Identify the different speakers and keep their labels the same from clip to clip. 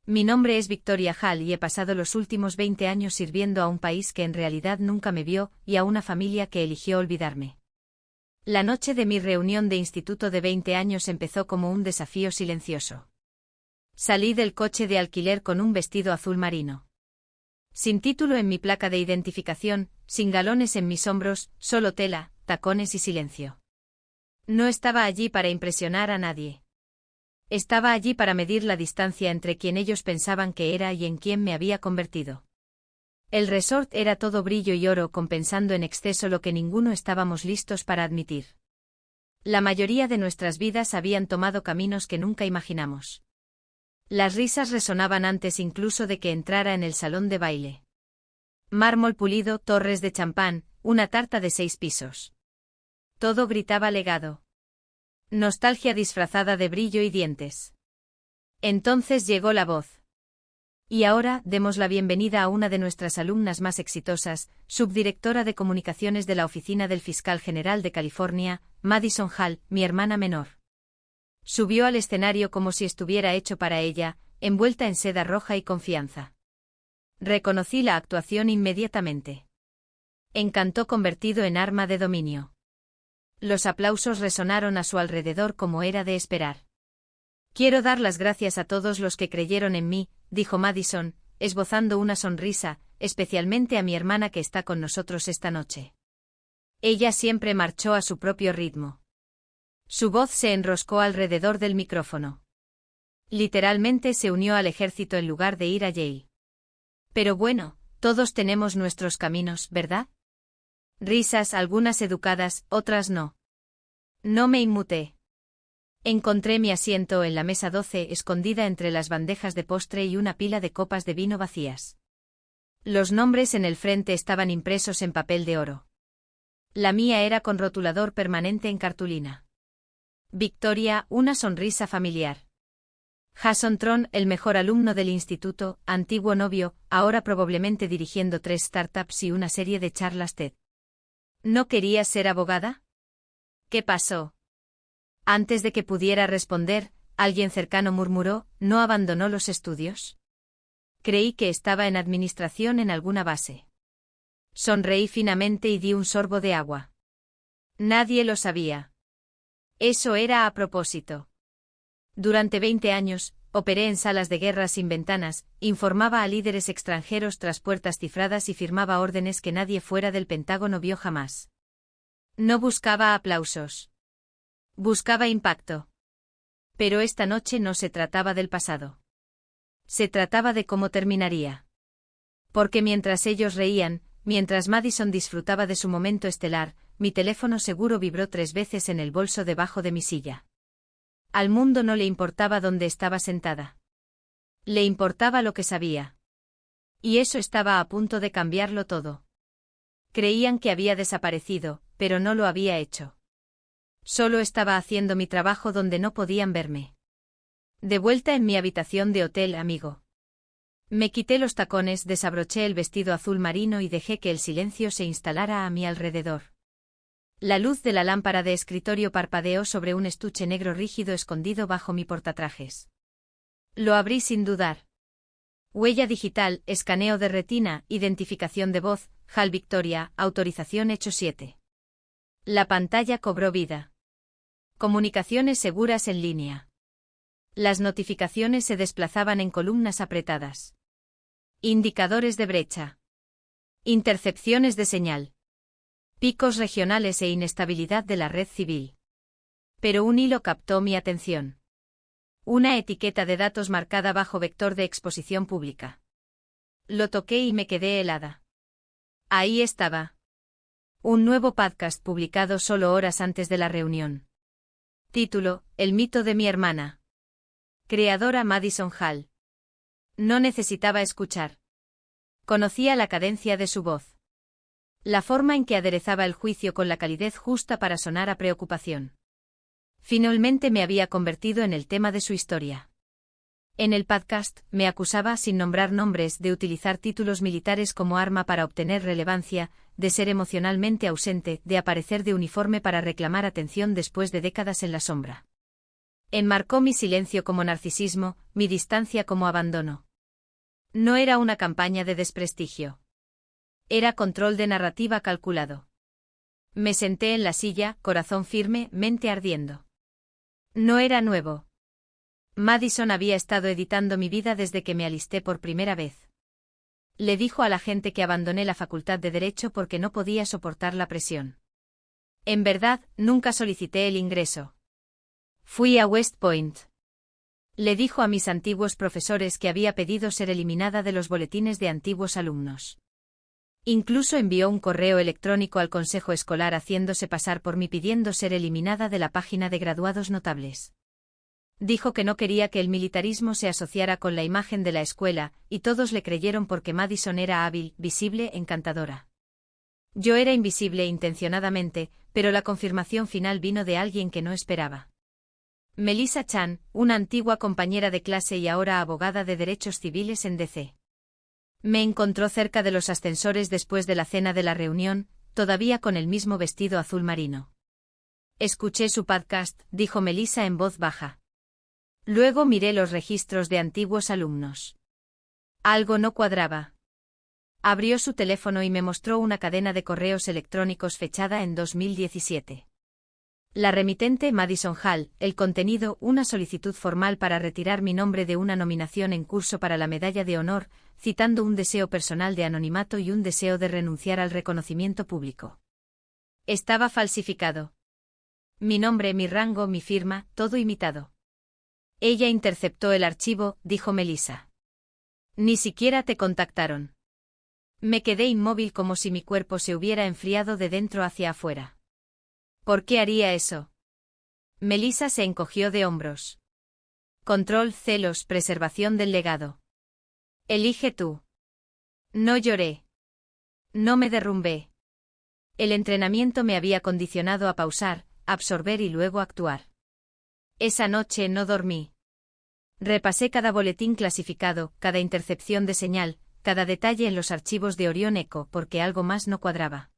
Speaker 1: Mi nombre es Victoria Hall y he pasado los últimos 20 años sirviendo a un país que en realidad nunca me vio y a una familia que eligió olvidarme. La noche de mi reunión de instituto de 20 años empezó como un desafío silencioso. Salí del coche de alquiler con un vestido azul marino. Sin título en mi placa de identificación, sin galones en mis hombros, solo tela, tacones y silencio. No estaba allí para impresionar a nadie. Estaba allí para medir la distancia entre quien ellos pensaban que era y en quien me había convertido. El resort era todo brillo y oro, compensando en exceso lo que ninguno estábamos listos para admitir. La mayoría de nuestras vidas habían tomado caminos que nunca imaginamos. Las risas resonaban antes incluso de que entrara en el salón de baile. Mármol pulido, torres de champán, una tarta de 6 pisos. Todo gritaba legado. Nostalgia disfrazada de brillo y dientes. Entonces llegó la voz. Y ahora, demos la bienvenida a una de nuestras alumnas más exitosas, subdirectora de comunicaciones de la Oficina del Fiscal General de California, Madison Hall, mi hermana menor. Subió al escenario como si estuviera hecho para ella, envuelta en seda roja y confianza. Reconocí la actuación inmediatamente. Encantó convertido en arma de dominio. Los aplausos resonaron a su alrededor como era de esperar. Quiero dar las gracias a todos los que creyeron en mí, dijo Madison, esbozando una sonrisa, especialmente a mi hermana que está con nosotros esta noche. Ella siempre marchó a su propio ritmo. Su voz se enroscó alrededor del micrófono. Literalmente se unió al ejército en lugar de ir a Yale. Pero bueno, todos tenemos nuestros caminos, ¿verdad? Risas, algunas educadas, otras no. No me inmuté. Encontré mi asiento en la mesa 12, escondida entre las bandejas de postre y una pila de copas de vino vacías. Los nombres en el frente estaban impresos en papel de oro. La mía era con rotulador permanente en cartulina. Victoria, una sonrisa familiar. Jason Tron, el mejor alumno del instituto, antiguo novio, ahora probablemente dirigiendo 3 startups y una serie de charlas TED. ¿No querías ser abogada? ¿Qué pasó? Antes de que pudiera responder, alguien cercano murmuró, ¿no abandonó los estudios? Creí que estaba en administración en alguna base. Sonreí finamente y di un sorbo de agua. Nadie lo sabía. Eso era a propósito. Durante 20 años, operé en salas de guerra sin ventanas, informaba a líderes extranjeros tras puertas cifradas y firmaba órdenes que nadie fuera del Pentágono vio jamás. No buscaba aplausos. Buscaba impacto. Pero esta noche no se trataba del pasado. Se trataba de cómo terminaría. Porque mientras ellos reían, mientras Madison disfrutaba de su momento estelar, mi teléfono seguro vibró 3 veces en el bolso debajo de mi silla. Al mundo no le importaba dónde estaba sentada. Le importaba lo que sabía. Y eso estaba a punto de cambiarlo todo. Creían que había desaparecido, pero no lo había hecho. Solo estaba haciendo mi trabajo donde no podían verme. De vuelta en mi habitación de hotel, amigo. Me quité los tacones, desabroché el vestido azul marino y dejé que el silencio se instalara a mi alrededor. La luz de la lámpara de escritorio parpadeó sobre un estuche negro rígido escondido bajo mi portatrajes. Lo abrí sin dudar. Huella digital, escaneo de retina, identificación de voz, Hall Victoria, autorización hecho 7. La pantalla cobró vida. Comunicaciones seguras en línea. Las notificaciones se desplazaban en columnas apretadas. Indicadores de brecha. Intercepciones de señal. Picos regionales e inestabilidad de la red civil. Pero un hilo captó mi atención. Una etiqueta de datos marcada bajo vector de exposición pública. Lo toqué y me quedé helada. Ahí estaba. Un nuevo podcast publicado solo horas antes de la reunión. Título: El mito de mi hermana. Creadora Madison Hall. No necesitaba escuchar. Conocía la cadencia de su voz. La forma en que aderezaba el juicio con la calidez justa para sonar a preocupación. Finalmente me había convertido en el tema de su historia. En el podcast, me acusaba, sin nombrar nombres, de utilizar títulos militares como arma para obtener relevancia, de ser emocionalmente ausente, de aparecer de uniforme para reclamar atención después de décadas en la sombra. Enmarcó mi silencio como narcisismo, mi distancia como abandono. No era una campaña de desprestigio. Era control de narrativa calculado. Me senté en la silla, corazón firme, mente ardiendo. No era nuevo. Madison había estado editando mi vida desde que me alisté por primera vez. Le dijo a la gente que abandoné la facultad de Derecho porque no podía soportar la presión. En verdad, nunca solicité el ingreso. Fui a West Point. Le dijo a mis antiguos profesores que había pedido ser eliminada de los boletines de antiguos alumnos. Incluso envió un correo electrónico al consejo escolar haciéndose pasar por mí pidiendo ser eliminada de la página de graduados notables. Dijo que no quería que el militarismo se asociara con la imagen de la escuela, y todos le creyeron porque Madison era hábil, visible, encantadora. Yo era invisible intencionadamente, pero la confirmación final vino de alguien que no esperaba. Melissa Chan, una antigua compañera de clase y ahora abogada de derechos civiles en DC. Me encontró cerca de los ascensores después de la cena de la reunión, todavía con el mismo vestido azul marino. Escuché su podcast, dijo Melissa en voz baja. Luego miré los registros de antiguos alumnos. Algo no cuadraba. Abrió su teléfono y me mostró una cadena de correos electrónicos fechada en 2017. La remitente Madison Hall, el contenido, una solicitud formal para retirar mi nombre de una nominación en curso para la medalla de honor, citando un deseo personal de anonimato y un deseo de renunciar al reconocimiento público. Estaba falsificado. Mi nombre, mi rango, mi firma, todo imitado. Ella interceptó el archivo, dijo Melissa. Ni siquiera te contactaron. Me quedé inmóvil como si mi cuerpo se hubiera enfriado de dentro hacia afuera. ¿Por qué haría eso? Melissa se encogió de hombros. Control, celos, preservación del legado. Elige tú. No lloré. No me derrumbé. El entrenamiento me había condicionado a pausar, absorber y luego actuar. Esa noche no dormí. Repasé cada boletín clasificado, cada intercepción de señal, cada detalle en los archivos de Orion Echo porque algo más no cuadraba.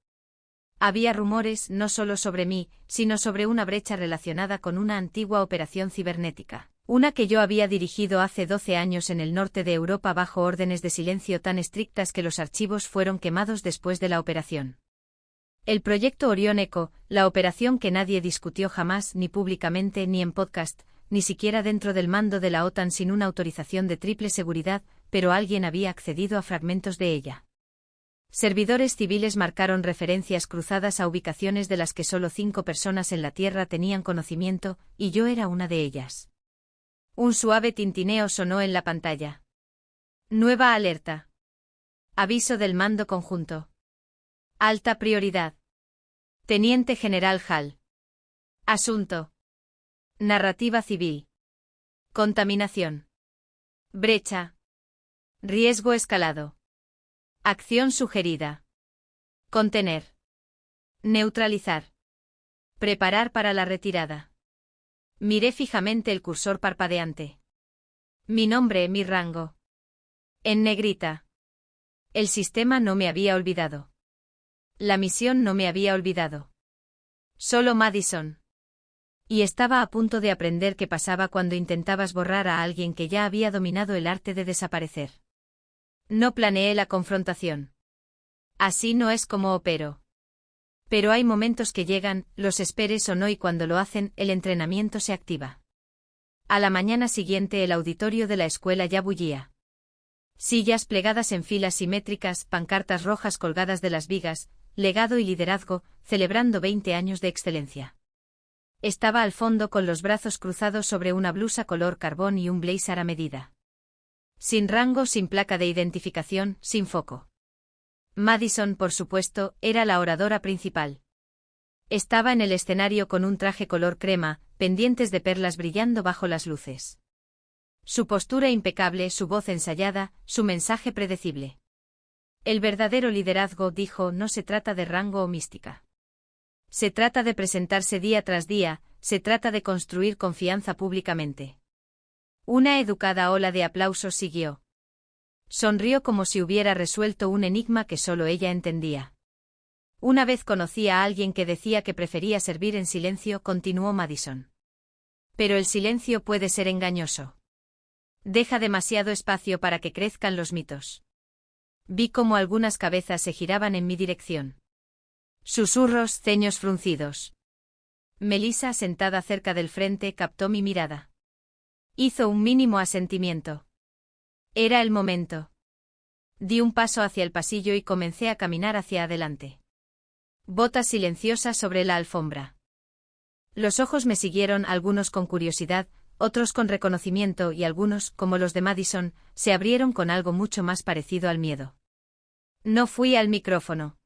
Speaker 1: Había rumores no solo sobre mí, sino sobre una brecha relacionada con una antigua operación cibernética, una que yo había dirigido hace 12 años en el norte de Europa bajo órdenes de silencio tan estrictas que los archivos fueron quemados después de la operación. El proyecto Orion Echo, la operación que nadie discutió jamás ni públicamente ni en podcast, ni siquiera dentro del mando de la OTAN sin una autorización de triple seguridad, pero alguien había accedido a fragmentos de ella. Servidores civiles marcaron referencias cruzadas a ubicaciones de las que solo 5 personas en la Tierra tenían conocimiento, y yo era una de ellas. Un suave tintineo sonó en la pantalla. Nueva alerta. Aviso del mando conjunto. Alta prioridad. Teniente General Hall. Asunto. Narrativa civil. Contaminación. Brecha. Riesgo escalado. Acción sugerida. Contener. Neutralizar. Preparar para la retirada. Miré fijamente el cursor parpadeante. Mi nombre, mi rango. En negrita. El sistema no me había olvidado. La misión no me había olvidado. Solo Madison. Y estaba a punto de aprender qué pasaba cuando intentabas borrar a alguien que ya había dominado el arte de desaparecer. No planeé la confrontación. Así no es como opero. Pero hay momentos que llegan, los esperes o no, y cuando lo hacen, el entrenamiento se activa. A la mañana siguiente el auditorio de la escuela ya bullía. Sillas plegadas en filas simétricas, pancartas rojas colgadas de las vigas, legado y liderazgo, celebrando 20 años de excelencia. Estaba al fondo con los brazos cruzados sobre una blusa color carbón y un blazer a medida. Sin rango, sin placa de identificación, sin foco. Madison, por supuesto, era la oradora principal. Estaba en el escenario con un traje color crema, pendientes de perlas brillando bajo las luces. Su postura impecable, su voz ensayada, su mensaje predecible. El verdadero liderazgo, dijo, no se trata de rango o mística. Se trata de presentarse día tras día, se trata de construir confianza públicamente. Una educada ola de aplausos siguió. Sonrió como si hubiera resuelto un enigma que solo ella entendía. Una vez conocí a alguien que decía que prefería servir en silencio, continuó Madison. Pero el silencio puede ser engañoso. Deja demasiado espacio para que crezcan los mitos. Vi cómo algunas cabezas se giraban en mi dirección. Susurros, ceños fruncidos. Melissa, sentada cerca del frente, captó mi mirada. Hizo un mínimo asentimiento. Era el momento. Di un paso hacia el pasillo y comencé a caminar hacia adelante. Botas silenciosas sobre la alfombra. Los ojos me siguieron, algunos con curiosidad, otros con reconocimiento y algunos, como los de Madison, se abrieron con algo mucho más parecido al miedo. No fui al micrófono.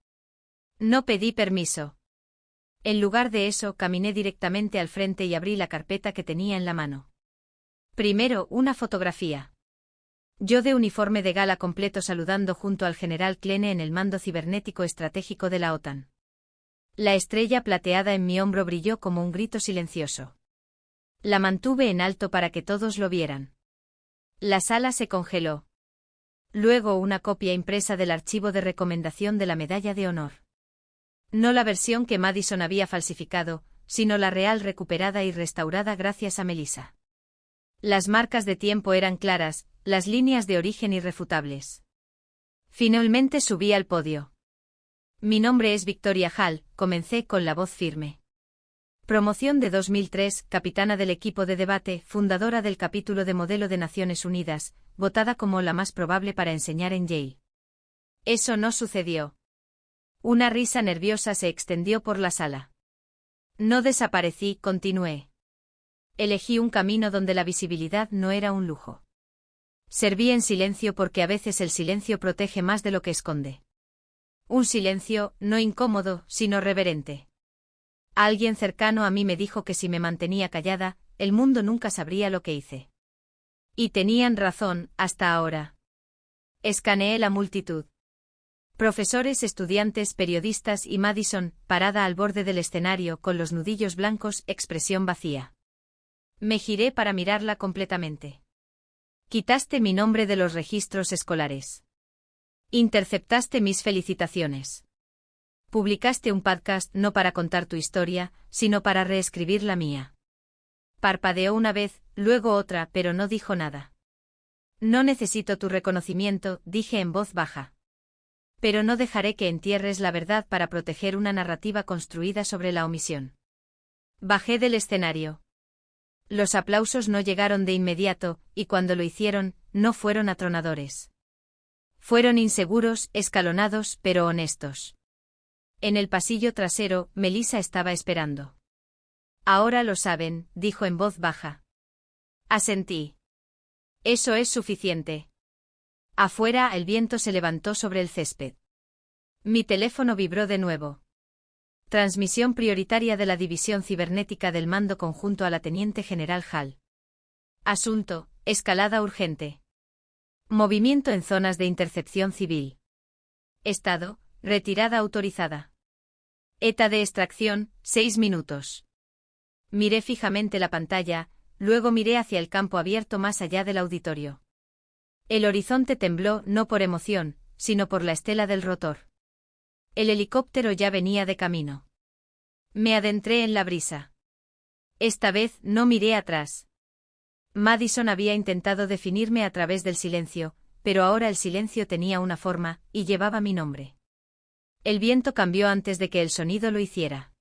Speaker 1: No pedí permiso. En lugar de eso, caminé directamente al frente y abrí la carpeta que tenía en la mano. Primero, una fotografía. Yo de uniforme de gala completo saludando junto al general Klene en el mando cibernético estratégico de la OTAN. La estrella plateada en mi hombro brilló como un grito silencioso. La mantuve en alto para que todos lo vieran. La sala se congeló. Luego una copia impresa del archivo de recomendación de la Medalla de Honor. No la versión que Madison había falsificado, sino la real recuperada y restaurada gracias a Melissa. Las marcas de tiempo eran claras, las líneas de origen irrefutables. Finalmente subí al podio. Mi nombre es Victoria Hall, comencé con la voz firme. Promoción de 2003, capitana del equipo de debate, fundadora del capítulo de modelo de Naciones Unidas, votada como la más probable para enseñar en Yale. Eso no sucedió. Una risa nerviosa se extendió por la sala. No desaparecí, continué. Elegí un camino donde la visibilidad no era un lujo. Serví en silencio porque a veces el silencio protege más de lo que esconde. Un silencio, no incómodo, sino reverente. Alguien cercano a mí me dijo que si me mantenía callada, el mundo nunca sabría lo que hice. Y tenían razón, hasta ahora. Escaneé la multitud. Profesores, estudiantes, periodistas y Madison, parada al borde del escenario con los nudillos blancos, expresión vacía. Me giré para mirarla completamente. Quitaste mi nombre de los registros escolares. Interceptaste mis felicitaciones. Publicaste un podcast no para contar tu historia, sino para reescribir la mía. Parpadeó una vez, luego otra, pero no dijo nada. No necesito tu reconocimiento, dije en voz baja. Pero no dejaré que entierres la verdad para proteger una narrativa construida sobre la omisión. Bajé del escenario. Los aplausos no llegaron de inmediato, y cuando lo hicieron, no fueron atronadores. Fueron inseguros, escalonados, pero honestos. En el pasillo trasero, Melissa estaba esperando. Ahora lo saben, dijo en voz baja. Asentí. Eso es suficiente. Afuera, el viento se levantó sobre el césped. Mi teléfono vibró de nuevo. Transmisión prioritaria de la División Cibernética del Mando Conjunto a la Teniente General Hall. Asunto: escalada urgente. Movimiento en zonas de intercepción civil. Estado: retirada autorizada. ETA de extracción: 6 minutos. Miré fijamente la pantalla, luego miré hacia el campo abierto más allá del auditorio. El horizonte tembló no por emoción, sino por la estela del rotor. El helicóptero ya venía de camino. Me adentré en la brisa. Esta vez no miré atrás. Madison había intentado definirme a través del silencio, pero ahora el silencio tenía una forma, y llevaba mi nombre. El viento cambió antes de que el sonido lo hiciera.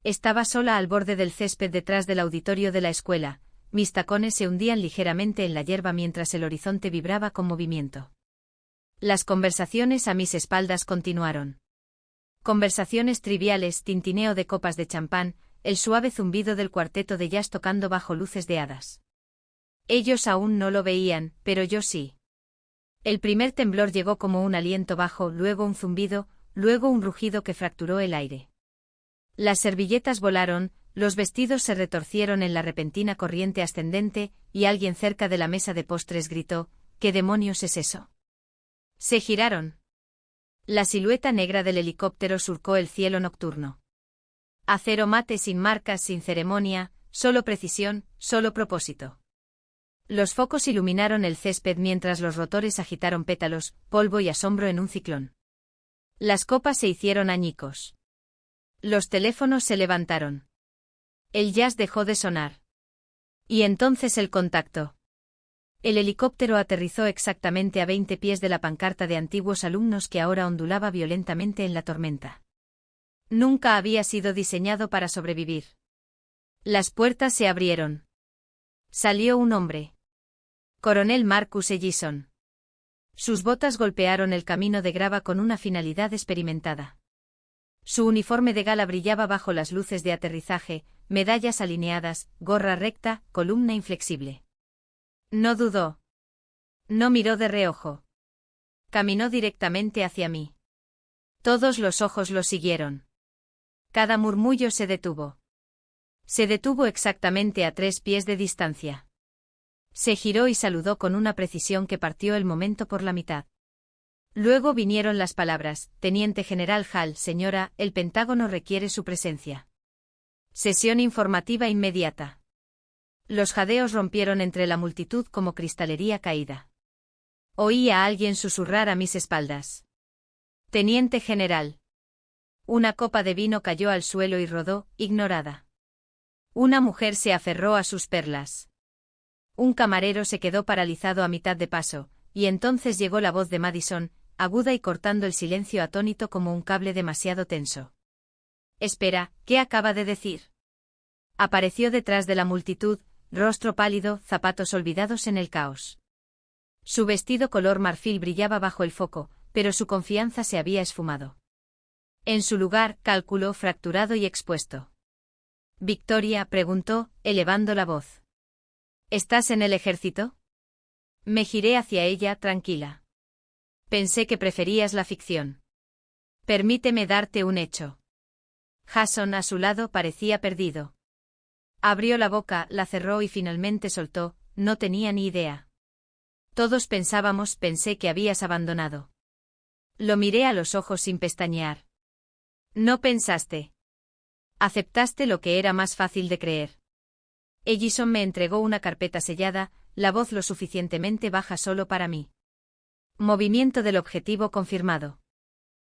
Speaker 1: Estaba sola al borde del césped detrás del auditorio de la escuela. Mis tacones se hundían ligeramente en la hierba mientras el horizonte vibraba con movimiento. Las conversaciones a mis espaldas continuaron. Conversaciones triviales, tintineo de copas de champán, el suave zumbido del cuarteto de jazz tocando bajo luces de hadas. Ellos aún no lo veían, pero yo sí. El primer temblor llegó como un aliento bajo, luego un zumbido, luego un rugido que fracturó el aire. Las servilletas volaron, los vestidos se retorcieron en la repentina corriente ascendente, y alguien cerca de la mesa de postres gritó: ¿qué demonios es eso? Se giraron. La silueta negra del helicóptero surcó el cielo nocturno. Acero mate, sin marcas, sin ceremonia, solo precisión, solo propósito. Los focos iluminaron el césped mientras los rotores agitaron pétalos, polvo y asombro en un ciclón. Las copas se hicieron añicos. Los teléfonos se levantaron. El jazz dejó de sonar. Y entonces el contacto. El helicóptero aterrizó exactamente a 20 pies de la pancarta de antiguos alumnos que ahora ondulaba violentamente en la tormenta. Nunca había sido diseñado para sobrevivir. Las puertas se abrieron. Salió un hombre. Coronel Marcus Ellison. Sus botas golpearon el camino de grava con una finalidad experimentada. Su uniforme de gala brillaba bajo las luces de aterrizaje, medallas alineadas, gorra recta, columna inflexible. No dudó. No miró de reojo. Caminó directamente hacia mí. Todos los ojos lo siguieron. Cada murmullo se detuvo. Se detuvo exactamente a 3 pies de distancia. Se giró y saludó con una precisión que partió el momento por la mitad. Luego vinieron las palabras: Teniente General Hall, señora, el Pentágono requiere su presencia. Sesión informativa inmediata. Los jadeos rompieron entre la multitud como cristalería caída. Oí a alguien susurrar a mis espaldas. Teniente General. Una copa de vino cayó al suelo y rodó, ignorada. Una mujer se aferró a sus perlas. Un camarero se quedó paralizado a mitad de paso, y entonces llegó la voz de Madison, aguda y cortando el silencio atónito como un cable demasiado tenso. Espera, ¿qué acaba de decir? Apareció detrás de la multitud, rostro pálido, zapatos olvidados en el caos. Su vestido color marfil brillaba bajo el foco, pero su confianza se había esfumado. En su lugar, cálculo fracturado y expuesto. Victoria, preguntó, elevando la voz. ¿Estás en el ejército? Me giré hacia ella, tranquila. Pensé que preferías la ficción. Permíteme darte un hecho. Jason a su lado parecía perdido. Abrió la boca, la cerró y finalmente soltó, no tenía ni idea. Todos pensé que habías abandonado. Lo miré a los ojos sin pestañear. No pensaste. Aceptaste lo que era más fácil de creer. Ellison me entregó una carpeta sellada, la voz lo suficientemente baja solo para mí. Movimiento del objetivo confirmado.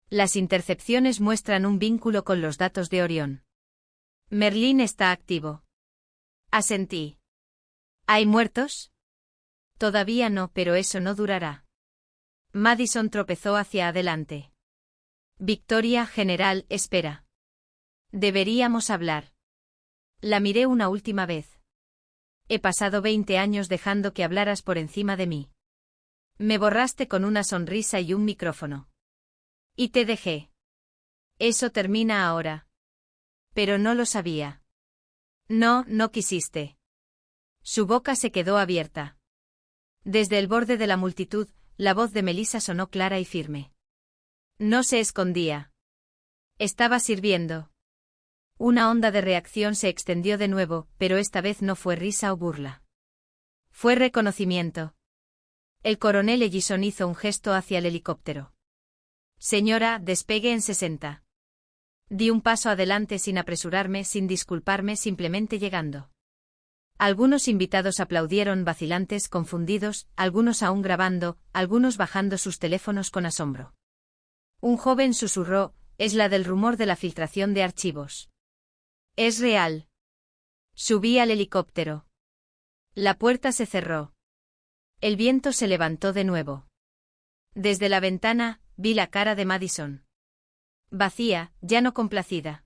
Speaker 1: Las intercepciones muestran un vínculo con los datos de Orión. Merlín está activo. Asentí. ¿Hay muertos? Todavía no, pero eso no durará. Madison tropezó hacia adelante. Victoria, general, espera. Deberíamos hablar. La miré una última vez. He pasado 20 años dejando que hablaras por encima de mí. Me borraste con una sonrisa y un micrófono. Y te dejé. Eso termina ahora. Pero no lo sabía. No, no quisiste. Su boca se quedó abierta. Desde el borde de la multitud, la voz de Melissa sonó clara y firme. No se escondía. Estaba sirviendo. Una onda de reacción se extendió de nuevo, pero esta vez no fue risa o burla. Fue reconocimiento. El coronel Ellison hizo un gesto hacia el helicóptero. Señora, despegue en 60. Di un paso adelante sin apresurarme, sin disculparme, simplemente llegando. Algunos invitados aplaudieron vacilantes, confundidos, algunos aún grabando, algunos bajando sus teléfonos con asombro. Un joven susurró, es la del rumor de la filtración de archivos. Es real. Subí al helicóptero. La puerta se cerró. El viento se levantó de nuevo. Desde la ventana, vi la cara de Madison. Vacía, ya no complacida.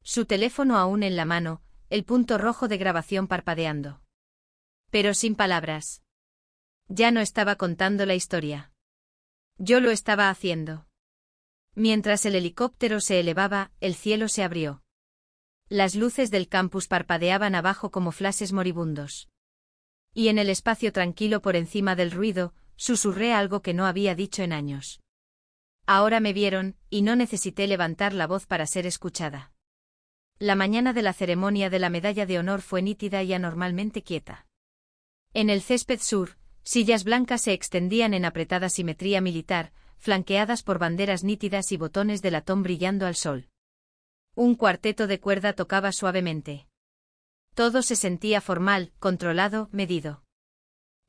Speaker 1: Su teléfono aún en la mano, el punto rojo de grabación parpadeando. Pero sin palabras. Ya no estaba contando la historia. Yo lo estaba haciendo. Mientras el helicóptero se elevaba, el cielo se abrió. Las luces del campus parpadeaban abajo como flashes moribundos. Y en el espacio tranquilo por encima del ruido, susurré algo que no había dicho en años. Ahora me vieron, y no necesité levantar la voz para ser escuchada. La mañana de la ceremonia de la medalla de honor fue nítida y anormalmente quieta. En el césped sur, sillas blancas se extendían en apretada simetría militar, flanqueadas por banderas nítidas y botones de latón brillando al sol. Un cuarteto de cuerda tocaba suavemente. Todo se sentía formal, controlado, medido.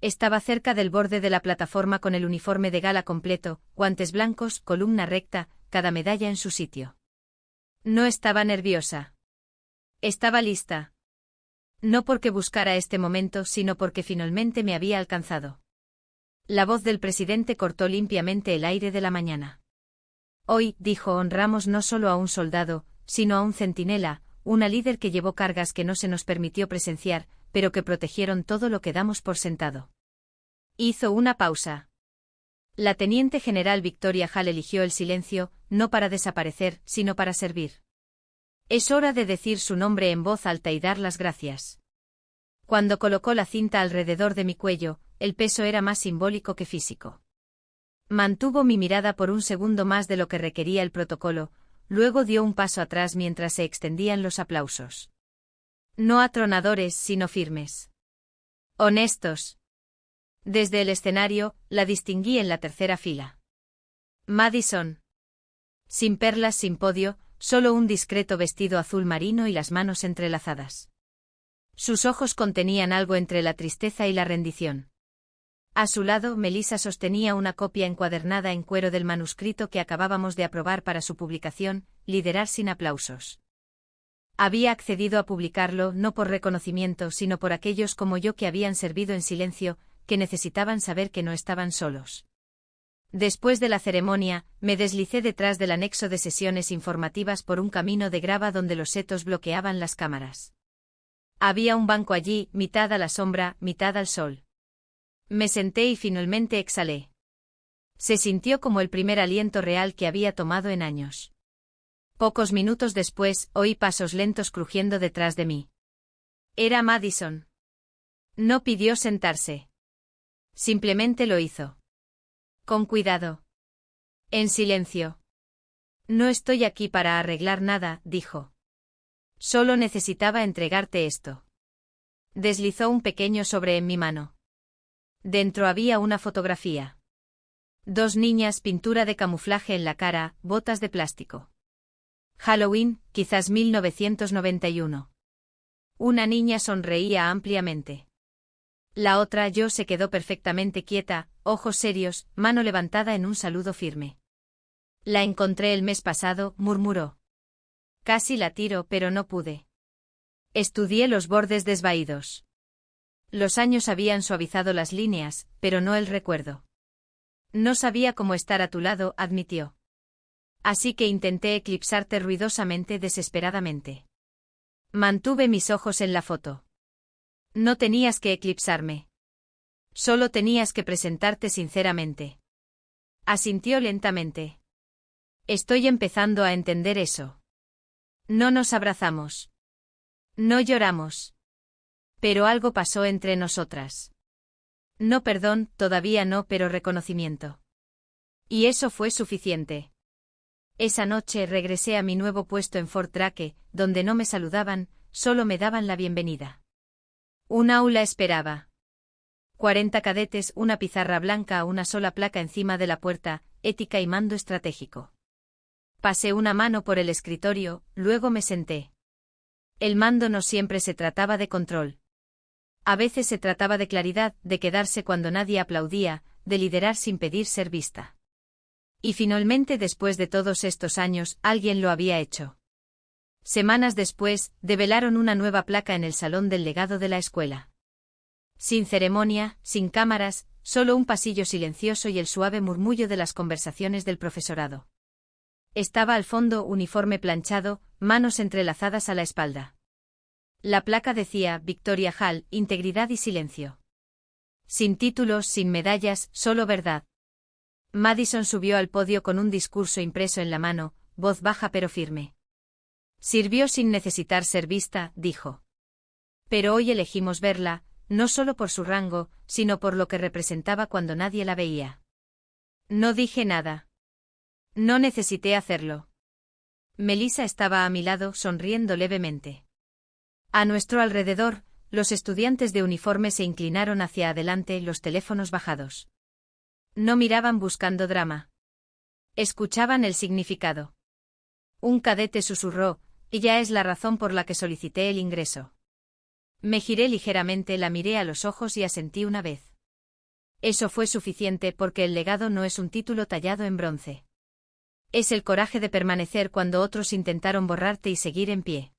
Speaker 1: Estaba cerca del borde de la plataforma con el uniforme de gala completo, guantes blancos, columna recta, cada medalla en su sitio. No estaba nerviosa. Estaba lista. No porque buscara este momento, sino porque finalmente me había alcanzado. La voz del presidente cortó limpiamente el aire de la mañana. Hoy, dijo, honramos no solo a un soldado, sino a un centinela, una líder que llevó cargas que no se nos permitió presenciar, pero que protegieron todo lo que damos por sentado. Hizo una pausa. La teniente general Victoria Hall eligió el silencio, no para desaparecer, sino para servir. Es hora de decir su nombre en voz alta y dar las gracias. Cuando colocó la cinta alrededor de mi cuello, el peso era más simbólico que físico. Mantuvo mi mirada por un segundo más de lo que requería el protocolo, luego dio un paso atrás mientras se extendían los aplausos. No atronadores, sino firmes. Honestos. Desde el escenario, la distinguí en la tercera fila. Madison. Sin perlas, sin podio, solo un discreto vestido azul marino y las manos entrelazadas. Sus ojos contenían algo entre la tristeza y la rendición. A su lado, Melissa sostenía una copia encuadernada en cuero del manuscrito que acabábamos de aprobar para su publicación, Liderar sin aplausos. Había accedido a publicarlo no por reconocimiento, sino por aquellos como yo que habían servido en silencio, que necesitaban saber que no estaban solos. Después de la ceremonia, me deslicé detrás del anexo de sesiones informativas por un camino de grava donde los setos bloqueaban las cámaras. Había un banco allí, mitad a la sombra, mitad al sol. Me senté y finalmente exhalé. Se sintió como el primer aliento real que había tomado en años. Pocos minutos después, oí pasos lentos crujiendo detrás de mí. Era Madison. No pidió sentarse. Simplemente lo hizo. Con cuidado. En silencio. No estoy aquí para arreglar nada, dijo. Solo necesitaba entregarte esto. Deslizó un pequeño sobre en mi mano. Dentro había una fotografía. 2 niñas, pintura de camuflaje en la cara, botas de plástico. Halloween, quizás 1991. Una niña sonreía ampliamente. La otra, yo, se quedó perfectamente quieta, ojos serios, mano levantada en un saludo firme. La encontré el mes pasado, murmuró. Casi la tiro, pero no pude. Estudié los bordes desvaídos. Los años habían suavizado las líneas, pero no el recuerdo. No sabía cómo estar a tu lado, admitió. Así que intenté eclipsarte ruidosamente, desesperadamente. Mantuve mis ojos en la foto. No tenías que eclipsarme. Solo tenías que presentarte sinceramente. Asintió lentamente. Estoy empezando a entender eso. No nos abrazamos. No lloramos. Pero algo pasó entre nosotras. No perdón, todavía no, pero reconocimiento. Y eso fue suficiente. Esa noche regresé a mi nuevo puesto en Fort Drake, donde no me saludaban, solo me daban la bienvenida. Un aula esperaba. 40 cadetes, una pizarra blanca, una sola placa encima de la puerta, ética y mando estratégico. Pasé una mano por el escritorio, luego me senté. El mando no siempre se trataba de control. A veces se trataba de claridad, de quedarse cuando nadie aplaudía, de liderar sin pedir ser vista. Y finalmente, después de todos estos años, alguien lo había hecho. Semanas después, develaron una nueva placa en el salón del legado de la escuela. Sin ceremonia, sin cámaras, solo un pasillo silencioso y el suave murmullo de las conversaciones del profesorado. Estaba al fondo, uniforme planchado, manos entrelazadas a la espalda. La placa decía, Victoria Hall, integridad y silencio. Sin títulos, sin medallas, solo verdad. Madison subió al podio con un discurso impreso en la mano, voz baja pero firme. Sirvió sin necesitar ser vista, dijo. Pero hoy elegimos verla, no solo por su rango, sino por lo que representaba cuando nadie la veía. No dije nada. No necesité hacerlo. Melissa estaba a mi lado, sonriendo levemente. A nuestro alrededor, los estudiantes de uniforme se inclinaron hacia adelante, los teléfonos bajados. No miraban buscando drama. Escuchaban el significado. Un cadete susurró, ella es la razón por la que solicité el ingreso. Me giré ligeramente, la miré a los ojos y asentí una vez. Eso fue suficiente porque el legado no es un título tallado en bronce. Es el coraje de permanecer cuando otros intentaron borrarte y seguir en pie.